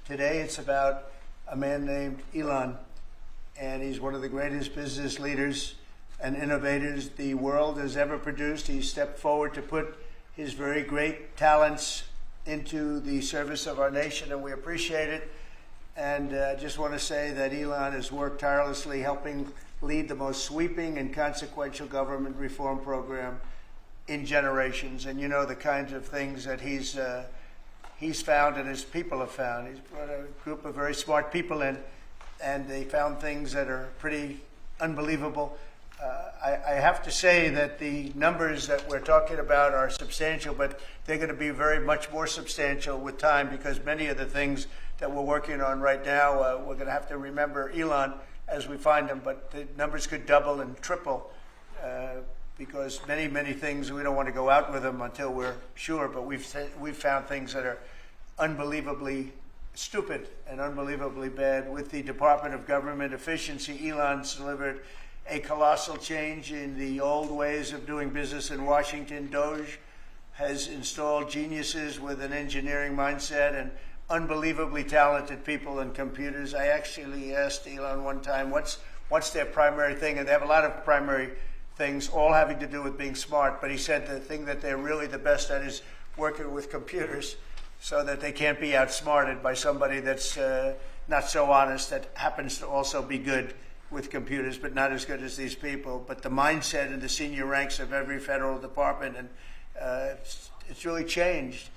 Today it's about a man named Elon, and he's one of the greatest business leaders and innovators the world has ever produced. He stepped forward to put his very great talents into the service of our nation, and we appreciate it. And I just want to say that Elon has worked tirelessly helping lead the most sweeping and consequential government reform program in generations. And you know the kinds of things that he's found and his people have found. He's brought a group of very smart people in, and they found things that are pretty unbelievable. I have to say that the numbers that we're talking about are substantial, but they're going to be very much more substantial with time, because many of the things that we're working on right now, we're going to have to remember Elon as we find them, but the numbers could double and triple because many things, we don't want to go out with them until we're sure, but we've found things that are unbelievably stupid and unbelievably bad. With the Department of Government Efficiency, Elon's delivered a colossal change in the old ways of doing business in Washington. DOGE has installed geniuses with an engineering mindset and unbelievably talented people and computers. I actually asked Elon one time, what's their primary thing? And they have a lot of primary things, all having to do with being smart. But he said the thing that they're really the best at is working with computers, so that they can't be outsmarted by somebody that's not so honest, that happens to also be good with computers, but not as good as these people. But the mindset in the senior ranks of every federal department, and it's really changed.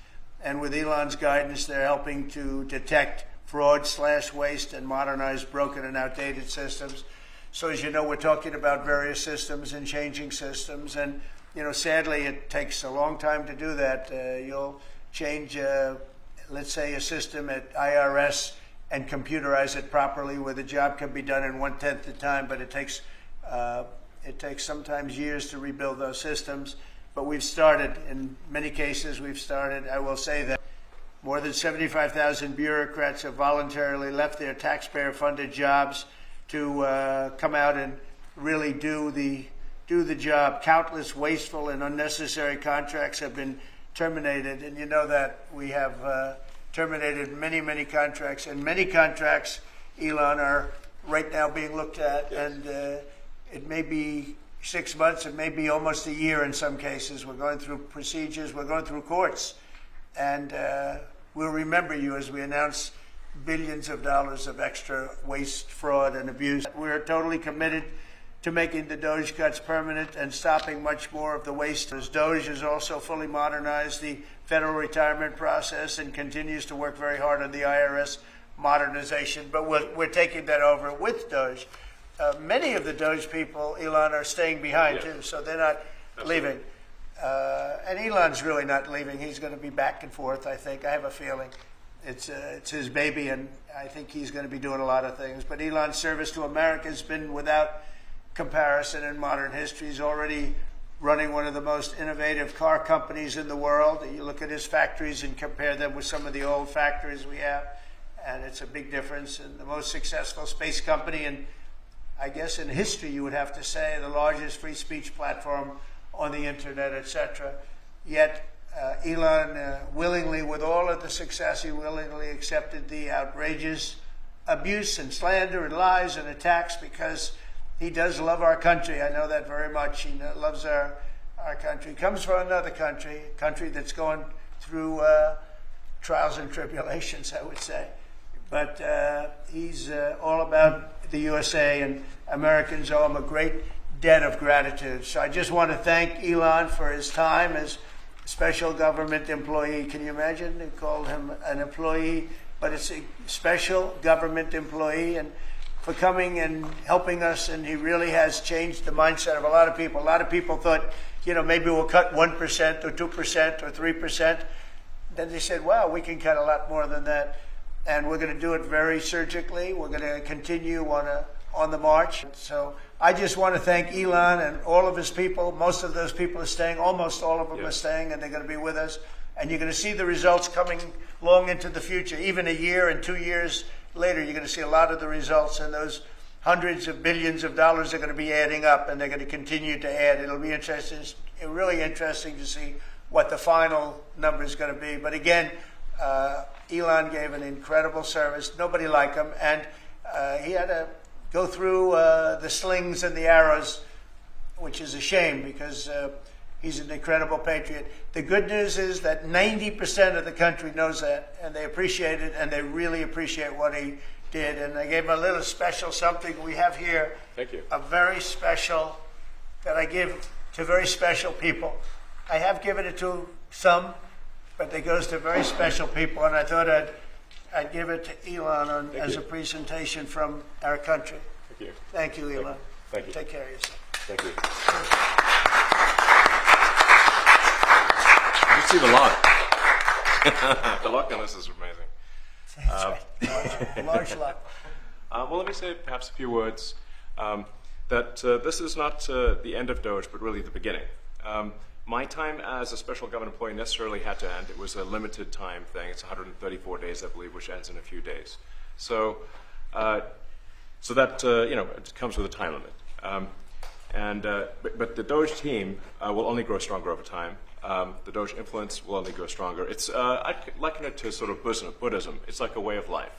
And with Elon's guidance, they're helping to detect fraud/waste and modernize broken and outdated systems. So as you know, we're talking about various systems and changing systems. And, you know, sadly, it takes a long time to do that. You'll change, let's say, a system at IRS and computerize it properly, where the job can be done in 1/10 the time, but it takes sometimes years to rebuild those systems. But we've started, in many cases we've started. I will say that more than 75,000 bureaucrats have voluntarily left their taxpayer-funded jobs to come out and really do the job. Countless wasteful and unnecessary contracts have been terminated, and you know that we have terminated many contracts, and many contracts, Elon, are right now being looked at. Yes. And it may be 6 months, it may be almost a year in some cases. We're going through procedures, we're going through courts, and we'll remember you as we announce billions of dollars of extra waste, fraud, and abuse. We're totally committed to making the DOGE cuts permanent and stopping much more of the waste. As DOGE has also fully modernized the federal retirement process and continues to work very hard on the IRS modernization, but we're taking that over with DOGE. Many of the DOGE people, Elon, are staying behind too, so they're not leaving. And Elon's really not leaving. He's going to be back and forth, I think. I have a feeling. It's his baby, and I think he's going to be doing a lot of things. But Elon's service to America has been without comparison in modern history. He's already running one of the most innovative car companies in the world. You look at his factories and compare them with some of the old factories we have, and it's a big difference. And the most successful space company, and I guess in history you would have to say the largest free speech platform on the internet, etc. Yet Elon willingly, with all of the success, he willingly accepted the outrageous abuse and slander and lies and attacks, because he does love our country. I know that very much. He loves our country. He comes from another country, a country that's going through trials and tribulations, I would say. But he's all about the USA, and Americans owe him a great debt of gratitude. So I just want to thank Elon for his time as a special government employee. Can you imagine? They called him an employee, but it's a special government employee, and for coming and helping us. And he really has changed the mindset of a lot of people. A lot of people thought, you know, maybe we'll cut 1% or 2% or 3%. Then they said, wow, we can cut a lot more than that. And we're going to do it very surgically. We're going to continue on the march. So I just want to thank Elon and all of his people. Most of those people are staying. Almost all of them are staying, and they're going to be with us. And you're going to see the results coming long into the future. Even a year and 2 years later, you're going to see a lot of the results, and those hundreds of billions of dollars are going to be adding up, and they're going to continue to add. It'll be interesting, really interesting to see what the final number is going to be. But again, Elon gave an incredible service. Nobody like him, and he had to go through the slings and the arrows, which is a shame because he's an incredible patriot. The good news is that 90% of the country knows that, and they appreciate it, and they really appreciate what he did. And I gave him a little special something we have here. Thank you. A very special that I give to very special people. I have given it to some, but it goes to very special people, and I thought I'd give it to Elon as a presentation from our country. Thank you. Thank you, Elon. Thank you. Take care of yourself. Thank you. You see the lock. The lock on this is amazing. That's right. Large lot. Well, let me say perhaps a few words that this is not the end of Doge, but really the beginning. My time as a special government employee necessarily had to end. It was a limited time thing. It's 134 days, I believe, which ends in a few days. So that it comes with a time limit. But the Doge team will only grow stronger over time. The Doge influence will only grow stronger. It's I liken it to sort of Buddhism. It's like a way of life.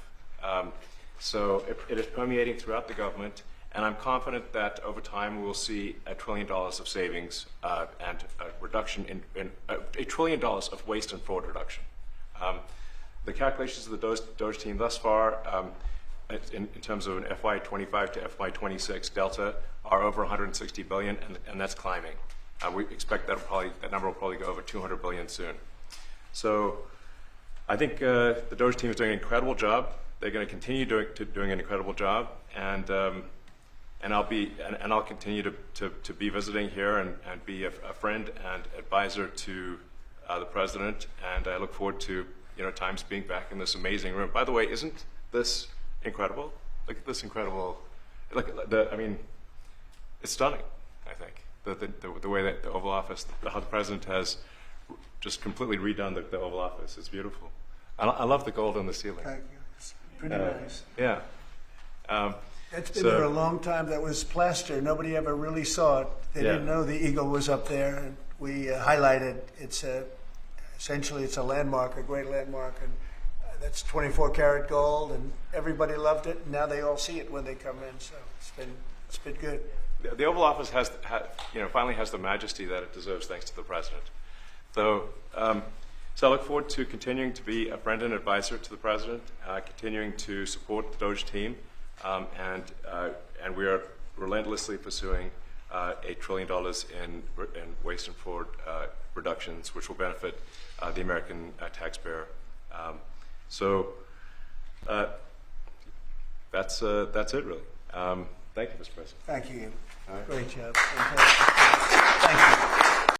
So it is permeating throughout the government. And I'm confident that over time we will see $1 trillion of savings and a reduction in $1 trillion of waste and fraud reduction. The calculations of the Doge team thus far, in terms of an FY25 to FY26 delta, are over 160 billion, and that's climbing. We expect that number will probably go over 200 billion soon. So I think the Doge team is doing an incredible job. They're going to continue doing an incredible job, and I'll continue to be visiting here and be a friend and advisor to the president, and I look forward to times being back in this amazing room. By the way, isn't this incredible? Look at this incredible. It's stunning. I think the way that the Oval Office, how the president has just completely redone the Oval Office. It's beautiful. I love the gold on the ceiling. Thank you. It's pretty nice. Yeah. It's been there a long time. That was plaster. Nobody ever really saw it. They didn't know the eagle was up there, and we highlighted. It's essentially it's a landmark, a great landmark, and that's 24-karat gold, and everybody loved it. And now they all see it when they come in. So it's been good. The Oval Office finally has the majesty that it deserves, thanks to the president. So I look forward to continuing to be a friend and advisor to the president, continuing to support the Doge team. And we are relentlessly pursuing $8 trillion in waste and fraud reductions, which will benefit the American taxpayer. That's it, really. Thank you, Mr. President. Thank you. All right. Great job. Fantastic. Thank you.